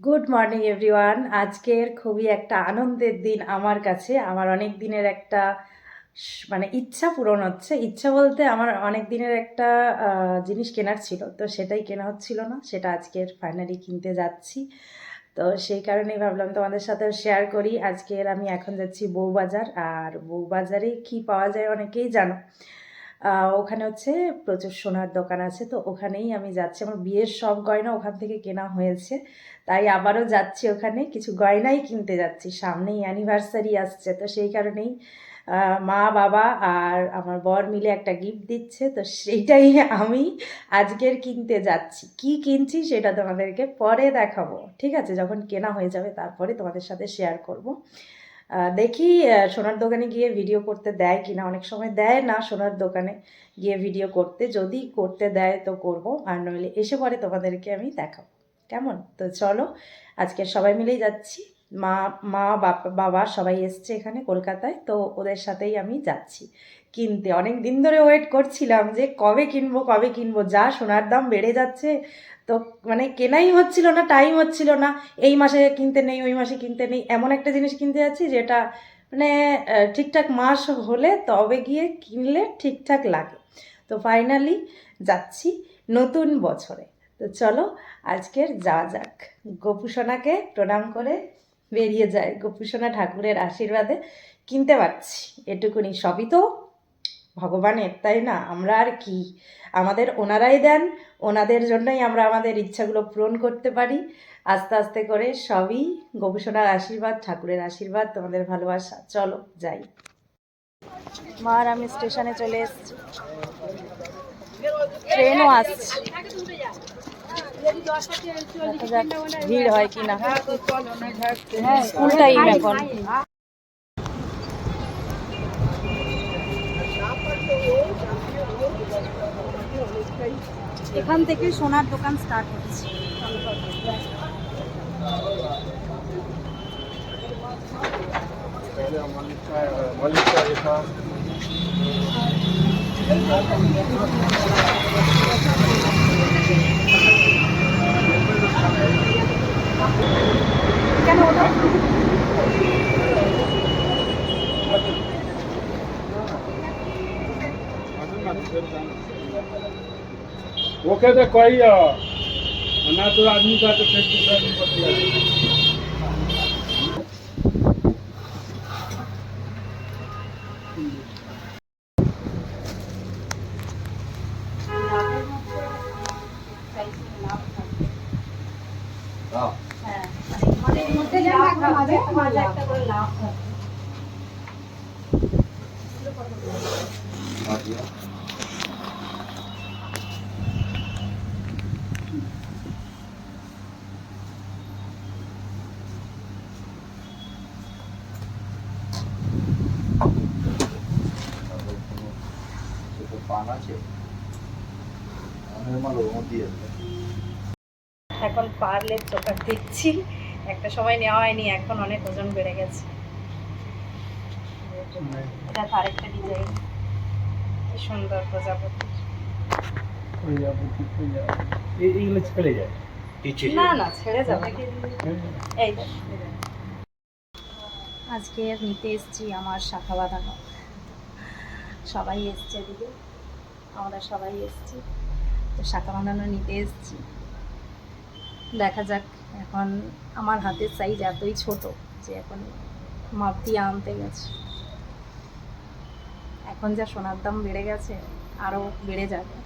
Good morning everyone. আজকের খুবই একটা আনন্দের দিন আমার কাছে। আমার অনেক দিনের একটা মানে ইচ্ছা পূরণ হচ্ছে। ইচ্ছা বলতে আমার অনেক দিনের একটা জিনিস কেনার ছিল, তো সেটাই কেনা হচ্ছিল না, সেটা আজকের ফাইনালি কিনতে যাচ্ছি। তো সেই কারণেই ভাবলাম তোমাদের সাথে শেয়ার করি। আজকের আমি এখন যাচ্ছি বউবাজার, আর বউবাজারে কি পাওয়া যায় অনেকেই জানো। ওখানে হচ্ছে প্রচুর সোনার দোকান আছে, তো ওখানেই আমি যাচ্ছি। আমার বিয়ের সব গয়না ওখান থেকে কেনা হয়েছে, তাই আবারও যাচ্ছি ওখানে। কিছু গয়নাই কিনতে যাচ্ছি, সামনেই অ্যানিভার্সারি আসছে, তো সেই কারণেই মা বাবা আর আমার বর মিলে একটা গিফট দিচ্ছে, তো সেইটাই আমি আজকের কিনতে যাচ্ছি। কি কিনছি সেটা তোমাদেরকে পরে দেখাবো, ঠিক আছে? যখন কেনা হয়ে যাবে তারপরে তোমাদের সাথে শেয়ার করব। দেখি সোনার দোকানে গিয়ে ভিডিও করতে দেয় কিনা। অনেক সময় দেয় না সোনার দোকানে গিয়ে ভিডিও করতে, যদি করতে দেয় তো করব, আর নইলে এসে পরে তোমাদেরকে আমি দেখাবো। কেমন? তো চলো, আজকে সবাই মিলেই যাচ্ছি। মা মা বাবা সবাই এসছে এখানে কলকাতায়, তো ওদের সাথেই আমি যাচ্ছি কিনতে। অনেক দিন ধরে ওয়েট করছিলাম যে কবে কিনবো কবে কিনবো, যা সোনার দাম বেড়ে যাচ্ছে, তো মানে কেনাই হচ্ছিল না, টাইম হচ্ছিল না। এই মাসে কিনতে নেই, ওই মাসে কিনতে নেই, এমন একটা জিনিস কিনতে যাচ্ছি যেটা মানে ঠিকঠাক মাস হলে তবে গিয়ে কিনলে ঠিকঠাক লাগে। তো ফাইনালি যাচ্ছি নতুন বছরে। তো চলো আজকের যাওয়া যাক। গোপুসোনাকে প্রণাম করে বেরিয়ে যায়। গোপুসোনা ঠাকুরের আশীর্বাদে কিনতে পারছি এটুকুনি, সবই তো ভগবানের, তাই না? আমরা আর কি, আমাদের ওনারাই দেন, ওনাদের জন্যই আমরা আমাদের ইচ্ছাগুলো পূরণ করতে পারি। আস্তে আস্তে করে সবই গবেষণার আশীর্বাদ, ঠাকুরের আশীর্বাদ, তোমাদের ভালোবাসা। চলো যাই। মা আর আমি স্টেশনে চলে এসেছি, ট্রেনও আসছে। ভিড় হয় কিনা, স্কুল টাইম এখন। এখান থেকে সোনার দোকান স্টার্ট হচ্ছে। কেন ওটা वो कहते कोई ना तो आदमी का तो फिर दूसरा भी बदल এখন পারলে চোখা দিচ্ছি, একটা সময় নেওয়া হয়নি, এখন অনেক ওজন বেড়ে গেছে। এটা আরেকটা ডিজাইন, কি সুন্দর প্রজাপতি। এইগুলো ছেড়ে যায়, না না ছেড়ে যাবে। এই দেখ, আজকে নিতে এসেছি আমার শাখা বাঁধানো। সবাই এসছে এদিকে, আমরা সবাই এসছি, তো শাখা বাঁধানো নিতে এসেছি। দেখা যাক। এখন আমার হাতের সাইজ এতই ছোট যে এখন মাপ দিয়ে আনতে গেছে। এখন যা সোনার দাম বেড়ে গেছে, আরও বেড়ে যাবে।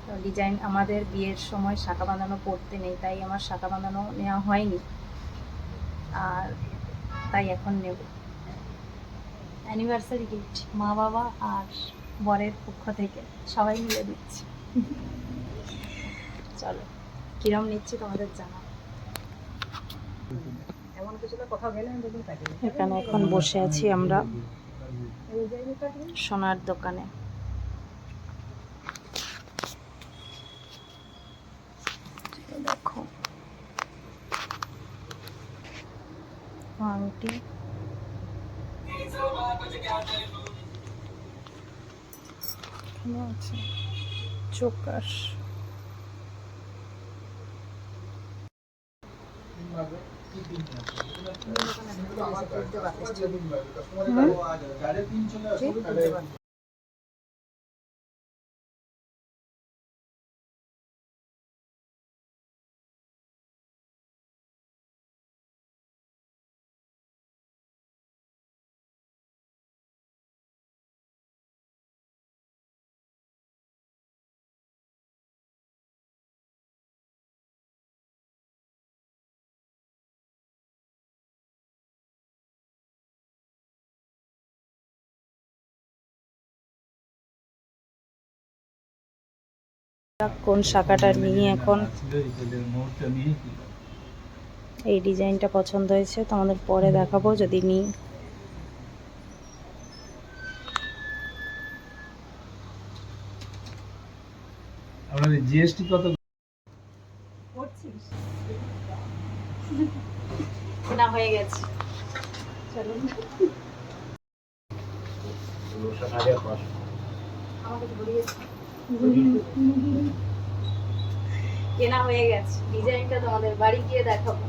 তো ডিজাইন, আমাদের বিয়ের সময় শাখা বাঁধানো পরতে নেই, তাই আমার শাখা বাঁধানো নেওয়া হয়নি, আর তাই এখন নেব। অ্যানিভার্সারি গিফট মা বাবা আর বরের পক্ষ থেকে সবাই মিলে দিচ্ছি। চলো কিরম নিচ্ছি তোমাদের জানাবো। এখানে এখন বসে আছি আমরা সোনার দোকানে। দেখো আংটি, আছে চোকাস, কোন শাখাটা নিয়ে এখন এই ডিজাইনটা পছন্দ হয়েছে, তোমাদের পরে দেখাবো যদি নিই। আপনাদের জিএসটি কত? কেনা হয়ে গেছে, চলুন। কেনা হয়ে গেছে, ডিজাইনটা তোমাদের বাড়ি গিয়ে দেখাবো।